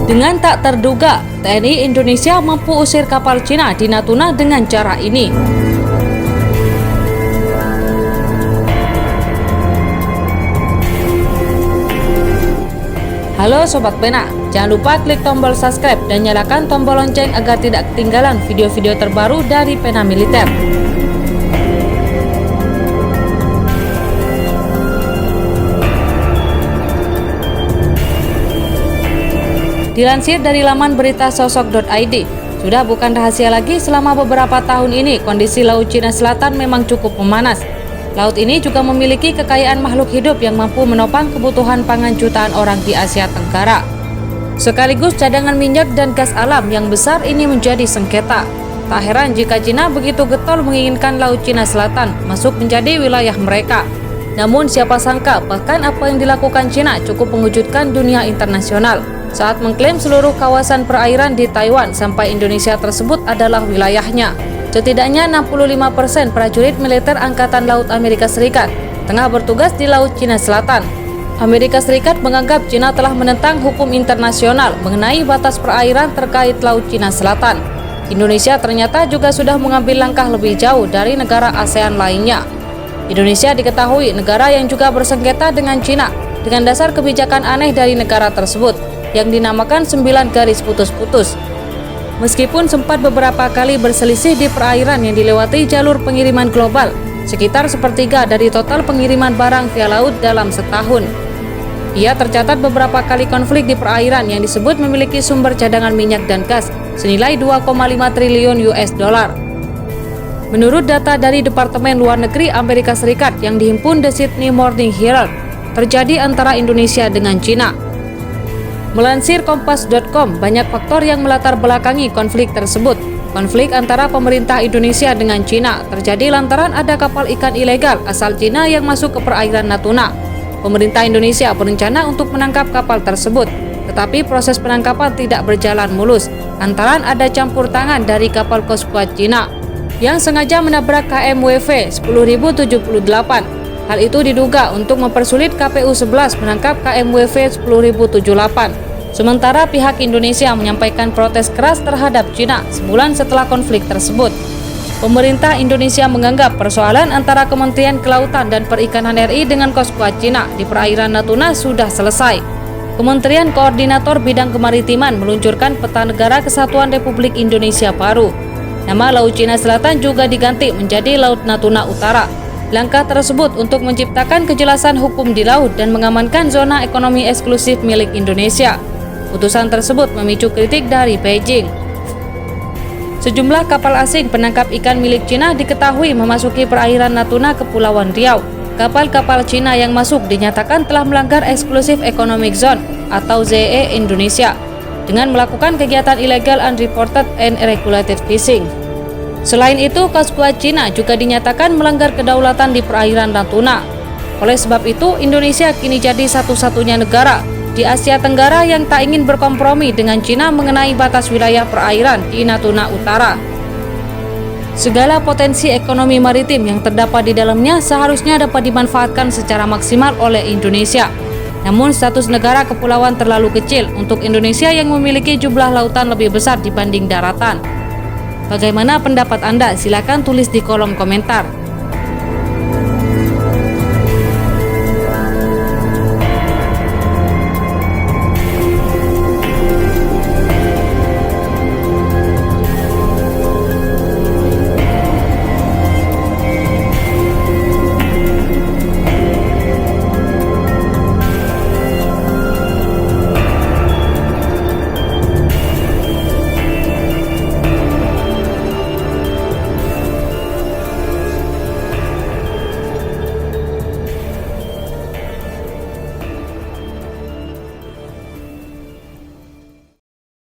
Dengan tak terduga, TNI Indonesia mampu usir kapal Cina di Natuna dengan cara ini. Halo Sobat Pena, jangan lupa klik tombol subscribe dan nyalakan tombol lonceng agar tidak ketinggalan video-video terbaru dari Pena Militer. Dilansir dari laman berita sosok.id, sudah bukan rahasia lagi selama beberapa tahun ini kondisi Laut Cina Selatan memang cukup memanas. Laut ini juga memiliki kekayaan makhluk hidup yang mampu menopang kebutuhan pangan jutaan orang di Asia Tenggara. Sekaligus cadangan minyak dan gas alam yang besar ini menjadi sengketa. Tak heran jika Cina begitu getol menginginkan Laut Cina Selatan masuk menjadi wilayah mereka. Namun siapa sangka bahkan apa yang dilakukan Cina cukup mengejutkan dunia internasional saat mengklaim seluruh kawasan perairan di Taiwan sampai Indonesia tersebut adalah wilayahnya. Setidaknya 65% prajurit militer Angkatan Laut Amerika Serikat tengah bertugas di Laut Cina Selatan. Amerika Serikat menganggap Cina telah menentang hukum internasional mengenai batas perairan terkait Laut Cina Selatan. Indonesia ternyata juga sudah mengambil langkah lebih jauh dari negara ASEAN lainnya. Indonesia diketahui negara yang juga bersengketa dengan Cina dengan dasar kebijakan aneh dari negara tersebut yang dinamakan 9 garis putus-putus. Meskipun sempat beberapa kali berselisih di perairan yang dilewati jalur pengiriman global, sekitar sepertiga dari total pengiriman barang via laut dalam setahun. Ia tercatat beberapa kali konflik di perairan yang disebut memiliki sumber cadangan minyak dan gas senilai 2,5 triliun US dollar. Menurut data dari Departemen Luar Negeri Amerika Serikat yang dihimpun The Sydney Morning Herald, terjadi antara Indonesia dengan Cina. Melansir Kompas.com, banyak faktor yang melatar belakangi konflik tersebut. Konflik antara pemerintah Indonesia dengan Cina terjadi lantaran ada kapal ikan ilegal asal Cina yang masuk ke perairan Natuna. Pemerintah Indonesia berencana untuk menangkap kapal tersebut, tetapi proses penangkapan tidak berjalan mulus lantaran ada campur tangan dari kapal Coast Guard Cina yang sengaja menabrak KMWV 10.078. Hal itu diduga untuk mempersulit KPU 11 menangkap KMWV 10.078. Sementara pihak Indonesia menyampaikan protes keras terhadap Cina sebulan setelah konflik tersebut. Pemerintah Indonesia menganggap persoalan antara Kementerian Kelautan dan Perikanan RI dengan Coast Guard Cina di perairan Natuna sudah selesai. Kementerian Koordinator Bidang Kemaritiman meluncurkan Peta Negara Kesatuan Republik Indonesia baru. Nama Laut Cina Selatan juga diganti menjadi Laut Natuna Utara. Langkah tersebut untuk menciptakan kejelasan hukum di laut dan mengamankan zona ekonomi eksklusif milik Indonesia. Putusan tersebut memicu kritik dari Beijing. Sejumlah kapal asing penangkap ikan milik Cina diketahui memasuki perairan Natuna Kepulauan Riau. Kapal-kapal Cina yang masuk dinyatakan telah melanggar Exclusive Economic Zone atau ZEE Indonesia dengan melakukan kegiatan ilegal unreported and regulated fishing. Selain itu, Coast Guard Cina juga dinyatakan melanggar kedaulatan di perairan Natuna. Oleh sebab itu, Indonesia kini jadi satu-satunya negara di Asia Tenggara yang tak ingin berkompromi dengan Cina mengenai batas wilayah perairan di Natuna Utara. Segala potensi ekonomi maritim yang terdapat di dalamnya seharusnya dapat dimanfaatkan secara maksimal oleh Indonesia. Namun status negara kepulauan terlalu kecil untuk Indonesia yang memiliki jumlah lautan lebih besar dibanding daratan. Bagaimana pendapat Anda? Silakan tulis di kolom komentar.